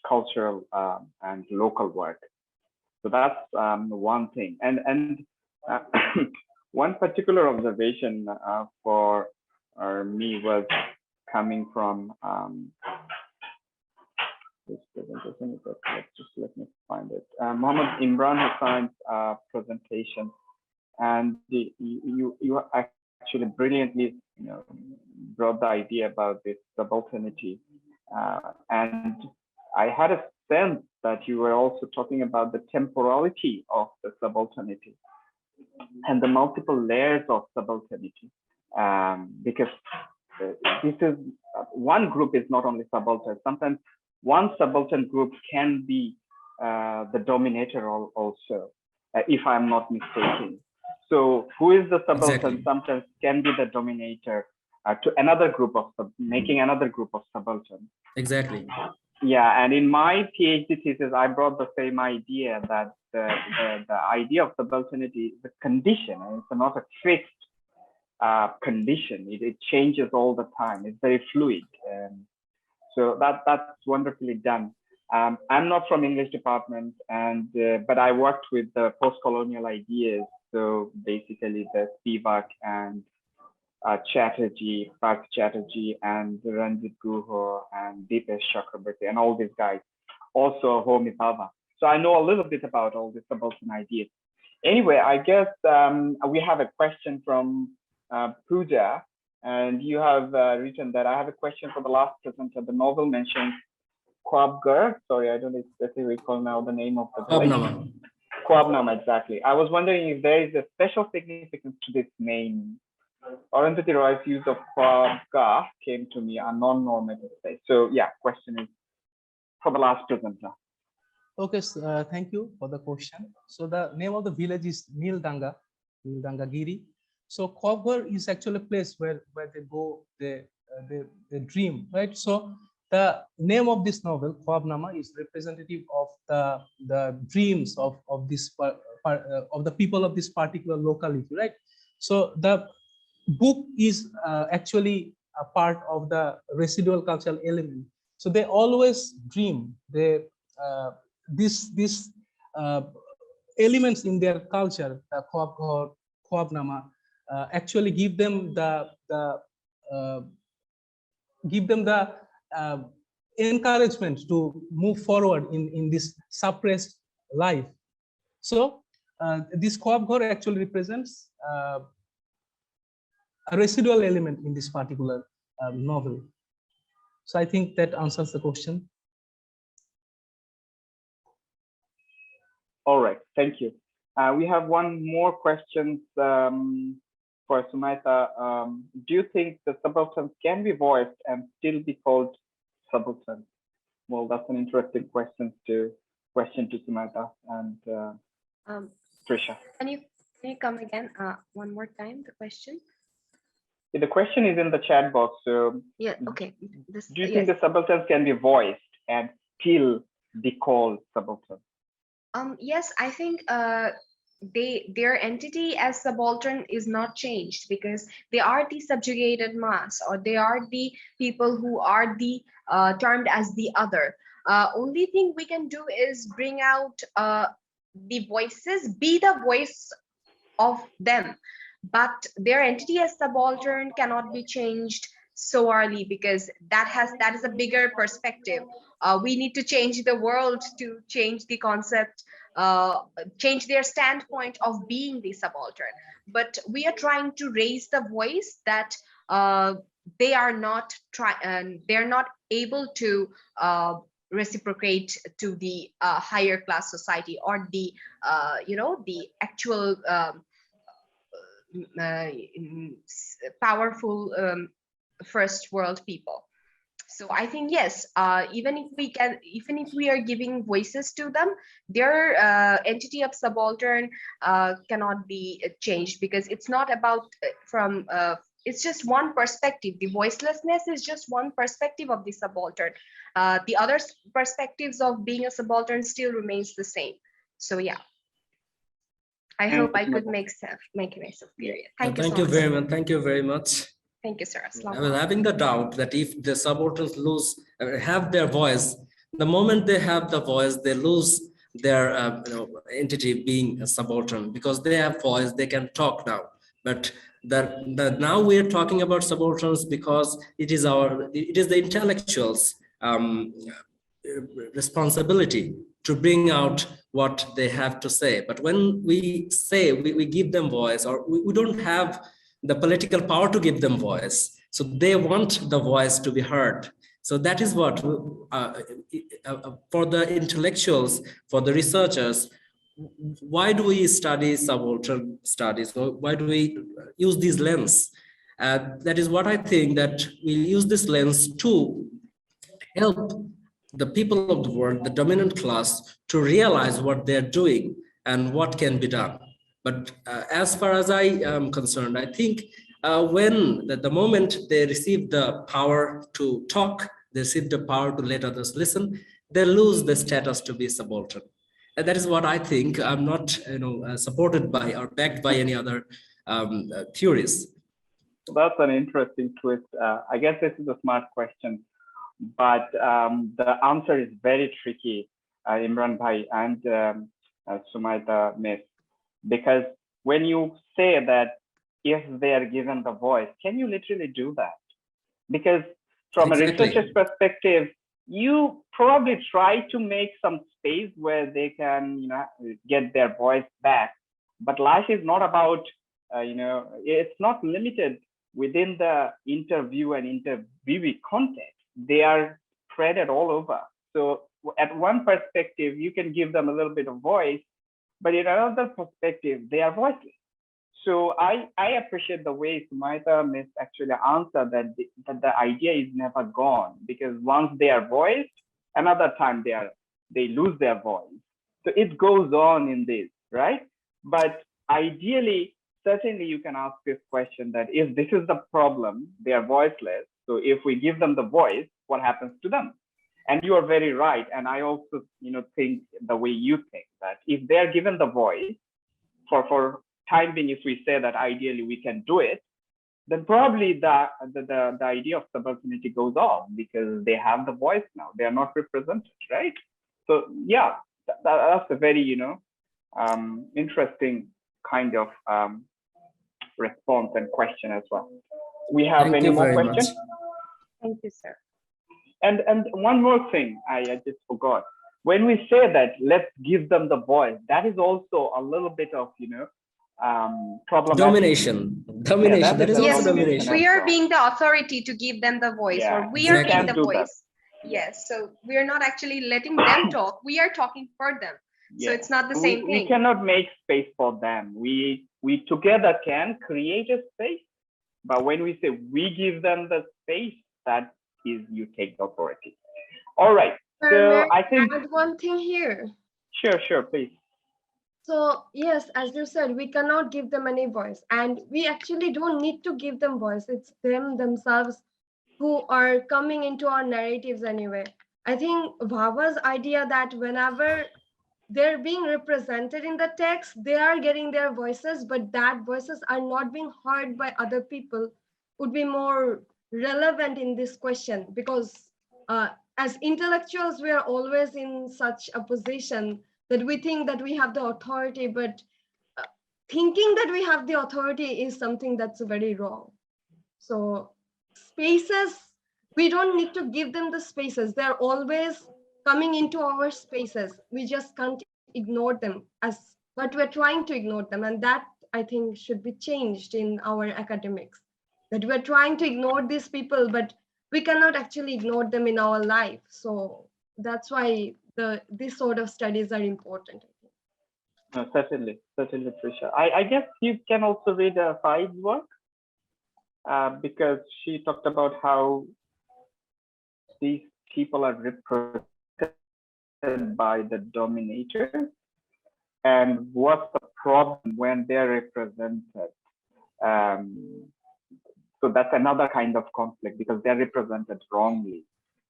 Speaker 1: cultural and local work. So that's one thing. And one particular observation for me was coming from this presentation. Just let me find it. Mohammed Imran Hassan's presentation, and you actually brilliantly brought the idea about this subalternity, and I had a sense that you were also talking about the temporality of the subalternity and the multiple layers of subalternity, because this is one group is not only subaltern. Sometimes one subaltern group can be the dominator also, if I'm not mistaken. So who is the subaltern?
Speaker 3: Exactly.
Speaker 1: Sometimes can be the dominator to another group of making another group of subalterns.
Speaker 3: Exactly.
Speaker 1: Yeah, and in my PhD thesis, I brought the same idea that the idea of subalternity is a condition, and it's not a fixed condition. It changes all the time. It's very fluid. So that's wonderfully done. I'm not from English department, and but I worked with the post-colonial ideas. So basically the Spivak and Chatterjee, Parth Chatterjee, and Ranjit Guha, and Deepesh Chakraborty, and all these guys. Also Homi Bhabha. So I know a little bit about all the subaltern ideas. Anyway, I guess we have a question from Pooja, and you have written that I have a question for the last presenter. The novel mentions Kwabgar. Sorry, I don't exactly recall now the name of the village. Kwabnama, exactly. I was wondering if there is a special significance to this name. Arundhati Roy's use of Kwabga came to me a non-normative way. So yeah, question is for the last presenter.
Speaker 7: Okay, so, thank you for the question. So the name of the village is Nildanga Giri. So Kwabgar is actually a place where they go, they dream, right? So the name of this novel, Kwabnama, is representative of the dreams of this of the people of this particular locality, right? So the book is actually a part of the residual cultural element. So they always dream. They these elements in their culture, the Kwabnama, actually give them the encouragement to move forward in this suppressed life. So this Kwabghor actually represents a residual element in this particular novel. So I think that answers the question.
Speaker 1: All right, thank you. We have one more question for Sumaita. Do you think the subalterns can be voiced and still be called subalterns? Well, that's an interesting question to Sumaita and Trisha.
Speaker 4: Can you come again one more time, the question?
Speaker 1: The question is in the chat box. So
Speaker 4: yeah, okay.
Speaker 1: Do you think the subalterns can be voiced and still be called subalterns?
Speaker 4: Yes, I think their entity as subaltern is not changed because they are the subjugated mass, or they are the people who are the termed as the other. Only thing we can do is bring out the voices, be the voice of them, but their entity as subaltern cannot be changed so early because that is a bigger perspective. We need to change the world to change the concept, change their standpoint of being the subaltern. But we are trying to raise the voice that they are not able to reciprocate to the higher class society, or the the actual powerful first world people. So I think yes, even if we are giving voices to them, their entity of subaltern cannot be changed, because it's not about it's just one perspective. The voicelessness is just one perspective of the subaltern. The other perspectives of being a subaltern still remains the same. So yeah, I hope I could make myself clear. Thank you so much.
Speaker 3: Very much. Thank you very much.
Speaker 4: Thank you, sir.
Speaker 3: I was having the doubt that if the subalterns have their voice, the moment they have the voice, they lose their entity being a subaltern, because they have voice, they can talk now. But now we are talking about subalterns because it is the intellectuals' responsibility to bring out what they have to say. But when we say we give them voice, or we don't have the political power to give them voice, so they want the voice to be heard. So that is what, for the intellectuals, for the researchers, why do we study subaltern studies? Or why do we use this lens? That is what I think, that we use this lens to help the people of the world, the dominant class, to realize what they're doing and what can be done. But as far as I am concerned, I think when the moment they receive the power to talk, they receive the power to let others listen, they lose the status to be subaltern. And that is what I think. I'm not, supported by or backed by any other theories.
Speaker 1: That's an interesting twist. I guess this is a smart question, but the answer is very tricky, Imran Bhai and Sumaita Miss, because when you say that if they are given the voice, can you literally do that? Because from
Speaker 3: Exactly.
Speaker 1: a researcher's perspective, you probably try to make some space where they can, get their voice back. But life is not about, it's not limited within the interview and interviewee context. They are spread all over. So at one perspective, you can give them a little bit of voice, but in another perspective, they are voiceless. So I appreciate the way Sumaita Miss actually answered that the idea is never gone, because once they are voiced, another time they lose their voice. So it goes on in this, right? But ideally, certainly you can ask this question, that if this is the problem, they are voiceless. So if we give them the voice, what happens to them? And you are very right. And I also, think the way you think, that if they are given the voice, for time being, if we say that ideally we can do it, then probably the idea of subalternity goes off, because they have the voice now. They are not represented, right? So yeah, that's a very, interesting kind of response and question as well. We have
Speaker 3: Thank
Speaker 1: any
Speaker 3: you
Speaker 1: more
Speaker 3: very
Speaker 1: questions?
Speaker 3: much.
Speaker 4: Thank you, sir.
Speaker 1: And one more thing, I just forgot. When we say that let's give them the voice, that is also a little bit of, problematic.
Speaker 3: Domination. That is
Speaker 4: Yes,
Speaker 3: also domination.
Speaker 4: we are being the authority to give them the voice,
Speaker 1: Yeah,
Speaker 4: or we are being
Speaker 3: exactly.
Speaker 4: the voice. Yes, so we are not actually letting them talk. We are talking for them. So it's not the same thing.
Speaker 1: We cannot make space for them. We together can create a space, but when we say we give them the space, that is, you take the authority. All right. So I think
Speaker 5: add one thing here.
Speaker 1: Sure, please.
Speaker 5: So yes, as you said, we cannot give them any voice, and we actually don't need to give them voice. It's them themselves who are coming into our narratives anyway. I think Bhava's idea that whenever they're being represented in the text, they are getting their voices, but that voices are not being heard by other people would be more relevant in this question, because as intellectuals, we are always in such a position that we think that we have the authority, but thinking that we have the authority is something that's very wrong. So spaces, we don't need to give them the spaces. They're always coming into our spaces. We just can't ignore them, but we're trying to ignore them. And that, I think, should be changed in our academics, that we're trying to ignore these people, but we cannot actually ignore them in our life. So that's why this sort of studies are important.
Speaker 1: No, certainly, Trisha. I guess you can also read Said's work, because she talked about how these people are represented by the dominator, and what's the problem when they're represented. So that's another kind of conflict, because they're represented wrongly.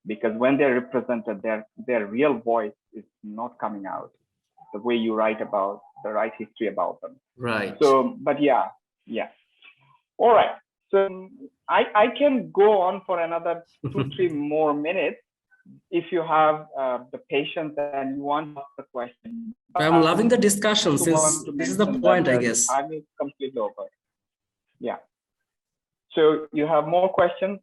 Speaker 1: Because when they're represented, their real voice is not coming out the way you write history about them.
Speaker 3: Right.
Speaker 1: So, but yeah. All right. So I can go on for another 2-3 more minutes if you have the patience and you want to ask the question.
Speaker 3: I'm loving the discussion, since this is the point, I guess.
Speaker 1: Time is completely over. Yeah. So you have more questions,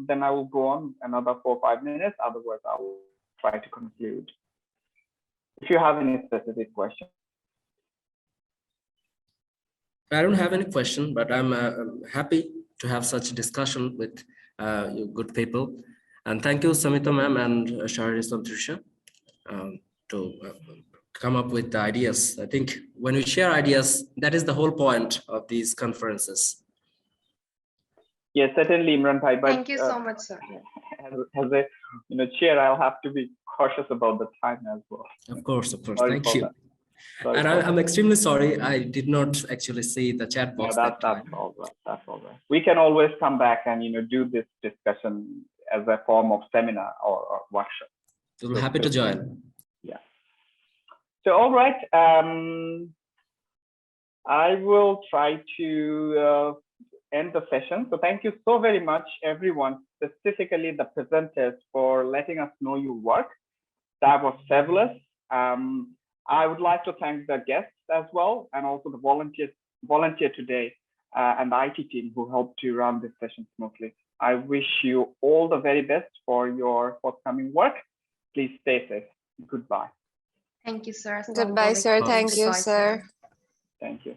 Speaker 1: then I will go on another 4 or 5 minutes. Otherwise, I will try to conclude. If you have any specific questions.
Speaker 3: I don't have any question, but I'm happy to have such a discussion with you good people. And thank you, Samita ma'am and Shahri Trisha, to come up with the ideas. I think when we share ideas, that is the whole point of these conferences.
Speaker 1: Yes, certainly, Imran Bhai. But
Speaker 4: Thank you so much, sir.
Speaker 1: As a chair, I'll have to be cautious about the time as well.
Speaker 3: Of course, of course.
Speaker 1: Sorry
Speaker 3: Thank
Speaker 1: for
Speaker 3: you.
Speaker 1: that. Sorry
Speaker 3: And
Speaker 1: for that.
Speaker 3: I'm extremely sorry. I did not actually see the chat box that time.
Speaker 1: That's all right. That's all right. We can always come back and do this discussion as a form of seminar or workshop.
Speaker 3: So we're happy to join.
Speaker 1: Yeah. So all right. I will try to end the session. So thank you so very much, everyone, specifically the presenters, for letting us know your work. That was fabulous. I would like to thank the guests as well, and also the volunteer today, and the IT team who helped to run this session smoothly. I wish you all the very best for your forthcoming work. Please stay safe. Goodbye.
Speaker 4: Thank you, sir.
Speaker 6: Goodbye, sir. Thank you,
Speaker 4: Goodbye,
Speaker 6: sir.
Speaker 1: Thank you.